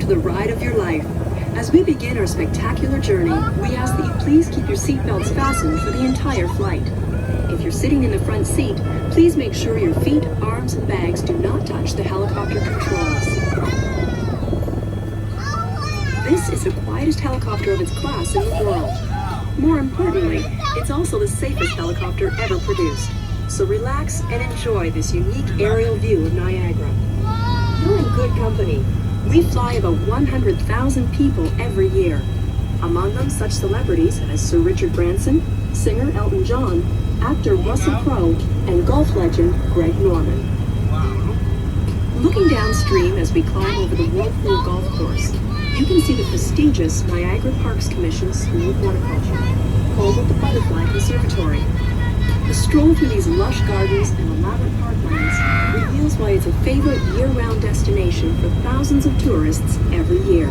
to the ride of your life. As we begin our spectacular journey, we ask that you please keep your seatbelts fastened for the entire flight. If you're sitting in the front seat, please make sure your feet, arms, and bags do not touch the helicopter controls. This is the quietest helicopter of its class in the world. More importantly, it's also the safest helicopter ever produced. So relax and enjoy this unique aerial view of Niagara. You're in good company. We fly about 100,000 people every year. Among them, such celebrities as Sir Richard Branson, singer Elton John, actor Russell Crowe, and golf legend Greg Norman. Looking downstream as we climb over the Whirlpool Golf Course, you can see the prestigious Niagara Parks Commission School of Horticulture, home of the Butterfly Conservatory. The stroll through these lush gardens and elaborate parklands reveals why it's a favorite year-round destination for thousands of tourists every year.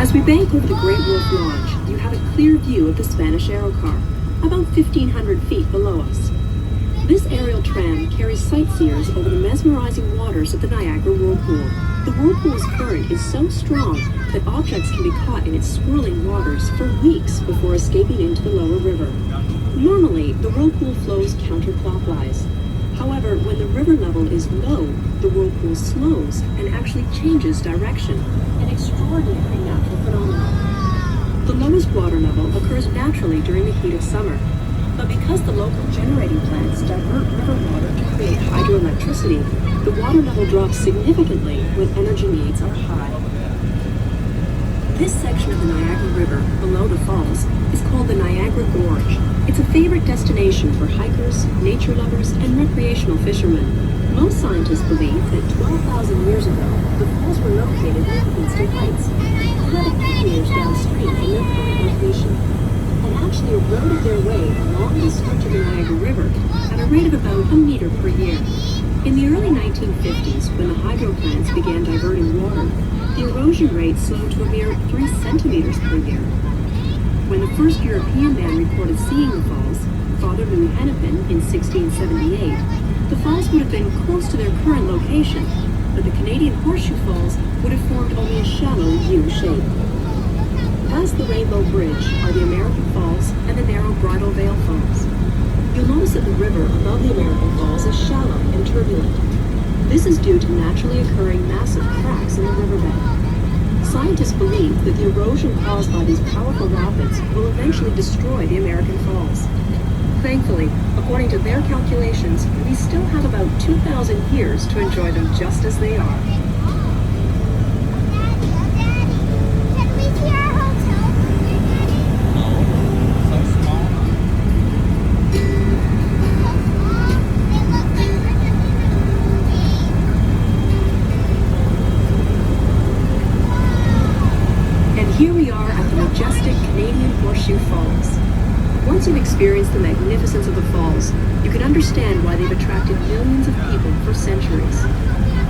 As we bank over the Great Wolf Lodge, you have a clear view of the Spanish Aerocar, about 1,500 feet below us. This aerial tram carries sightseers over the mesmerizing waters of the Niagara Whirlpool. The Whirlpool's current is so strong that objects can be caught in its swirling waters for weeks before escaping into the lower river. Normally, the Whirlpool flows counterclockwise. However, when the river level is low, the Whirlpool slows and actually changes direction, an extraordinary natural phenomenon. The lowest water level occurs naturally during the heat of summer, but because the local generating plants divert river water to create hydroelectricity, the water level drops significantly when energy needs are high. This section of the Niagara River, below the falls, is called the Niagara Gorge. It's a favorite destination for hikers, nature lovers, and recreational fishermen. Most scientists believe that 12,000 years ago, the falls were located near Queenston Heights, 11 years downstream from their current location, and actually eroded their way along the stretch of the Niagara River at a rate of about a meter per year. In the early 1950s, when the hydro plants began diverting water, the erosion rate slowed to a mere 3 centimeters per year. When the first European man reported seeing the falls, Father Louis Hennepin, in 1678, the falls would have been close to their current location, but the Canadian Horseshoe Falls would have formed only a shallow U shape. Past the Rainbow Bridge are the American Falls and the narrow Bridal Veil Falls. You'll notice that the river above the American Falls is shallow and turbulent. This is due to naturally occurring massive cracks in the riverbed. Scientists believe that the erosion caused by these powerful rapids will eventually destroy the American Falls. Thankfully, according to their calculations, we still have about 2,000 years to enjoy them just as they are. And here we are at the majestic Canadian Horseshoe Falls. Once you've experienced the magnificence of the falls, you can understand why they've attracted millions of people for centuries.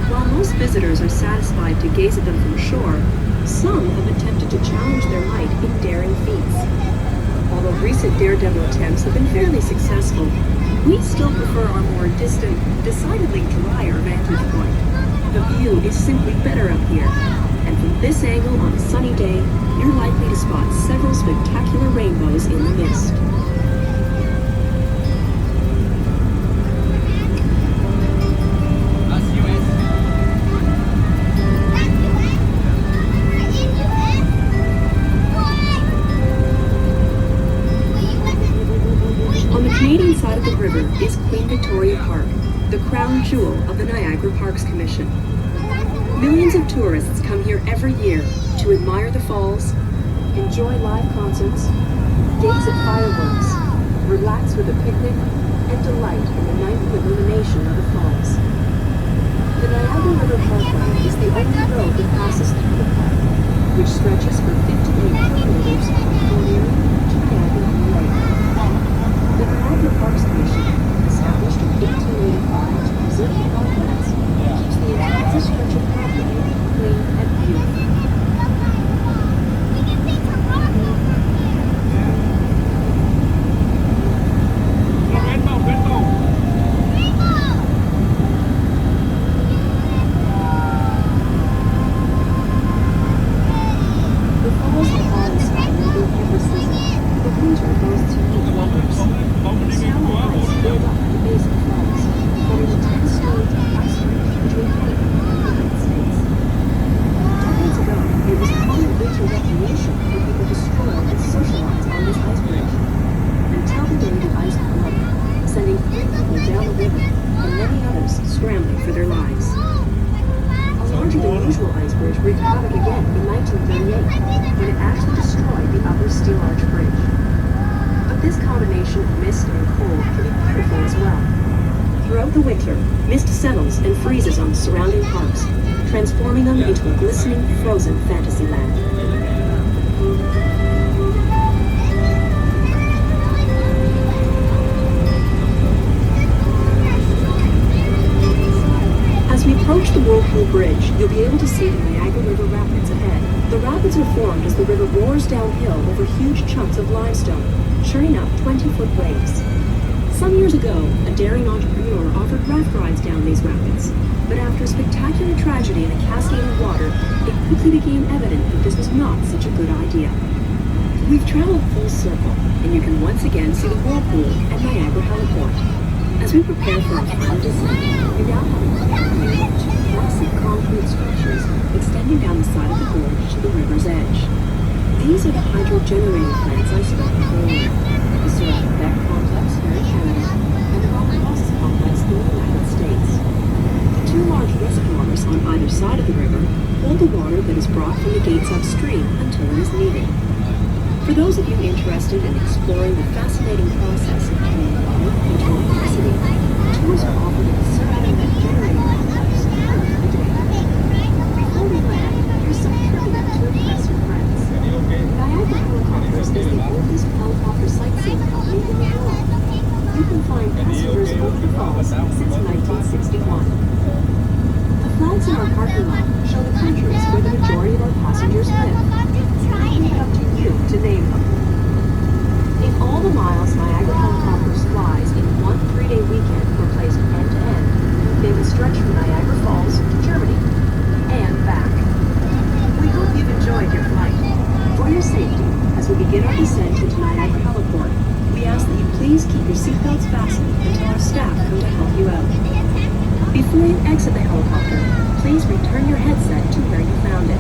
While most visitors are satisfied to gaze at them from shore, some have attempted to challenge their might in daring feats. Although recent daredevil attempts have been fairly successful, we still prefer our more distant, decidedly drier vantage point. The view is simply better up here, and from this angle on a sunny day, you're likely to spot several spectacular rainbows in the mist. On the Canadian side of the river is Queen Victoria Park, the crown jewel of the Niagara Parks Commission. Millions of tourists come here every year to admire the falls, enjoy live concerts, gaze at fireworks, relax with a picnic, and delight in the nightly illumination of the falls. The Niagara River Parkway is the only road that passes through the park, which stretches for 58 kilometers from Fort Erie to Niagara Lake. The Niagara Parks Commission, established in 1885 to preserve the parklands, keeps the entire stretch of property clean and beautiful. for their lives. A larger than usual ice bridge wreaked havoc again in 1938, when it actually destroyed the upper Steel Arch Bridge. But this combination of mist and cold can be beautiful as well. Throughout the winter, mist settles and freezes on the surrounding parks, transforming them into a glistening, frozen fantasy land. As we approach the Whirlpool Bridge, you'll be able to see the Niagara River Rapids ahead. The rapids are formed as the river roars downhill over huge chunks of limestone, churning up 20-foot waves. Some years ago, a daring entrepreneur offered raft rides down these rapids, but after a spectacular tragedy in a cascade of water, it quickly became evident that this was not such a good idea. We've traveled full circle, and you can once again see the Whirlpool at Niagara Heliport. As we prepare for our final descent, we now have a clear view of two massive concrete structures extending down the side of the gorge to the river's edge. These are the hydro-generating plants I spoke before. The Sir Quebec complex here in Canada, and the Robert Ross complex in the United States. The two large reservoirs on either side of the river hold the water that is brought from the gates upstream until it is needed. For those of you interested in exploring the fascinating process of turning water into electricity, tours are offered at the Sir Quebec generating complex earlier in the day. Before we land, here's some trivia to impress your friends. Niagara Helicopters is the oldest helicopter sightseeing company in the world. You can find passengers over the falls since 1961. The flags in our parking lot show the countries where the majority of our passengers live. Now leave it up to you to name them. If all the miles Niagara Helicopters flies in one 3-day weekend were placed end-to-end, they would stretch from Niagara Falls to Germany and back. We hope you've enjoyed your flight. For your safety, as we begin our descent into Niagara Heliport, we ask that you please keep your seatbelts fastened until our staff come to help you out. Before you exit the helicopter, please return your headset to where you found it.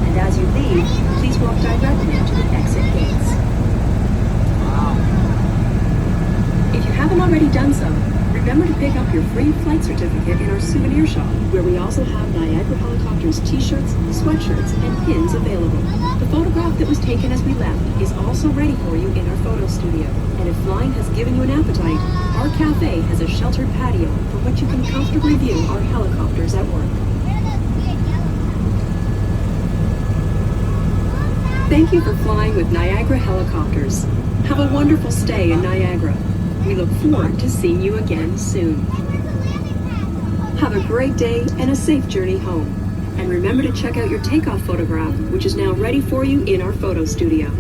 And as you leave, please walk directly to the exit gates. If you haven't already done so, remember to pick up your free flight certificate in our souvenir shop, where we also have Niagara Helicopters t-shirts, sweatshirts, and pins available. The photograph that was taken as we left is also ready for you in our photo studio. And if flying has given you an appetite, our cafe has a sheltered patio from which you can comfortably view our helicopters at work. Thank you for flying with Niagara Helicopters. Have a wonderful stay in Niagara. We look forward to seeing you again soon. Have a great day and a safe journey home. And remember to check out your takeoff photograph, which is now ready for you in our photo studio.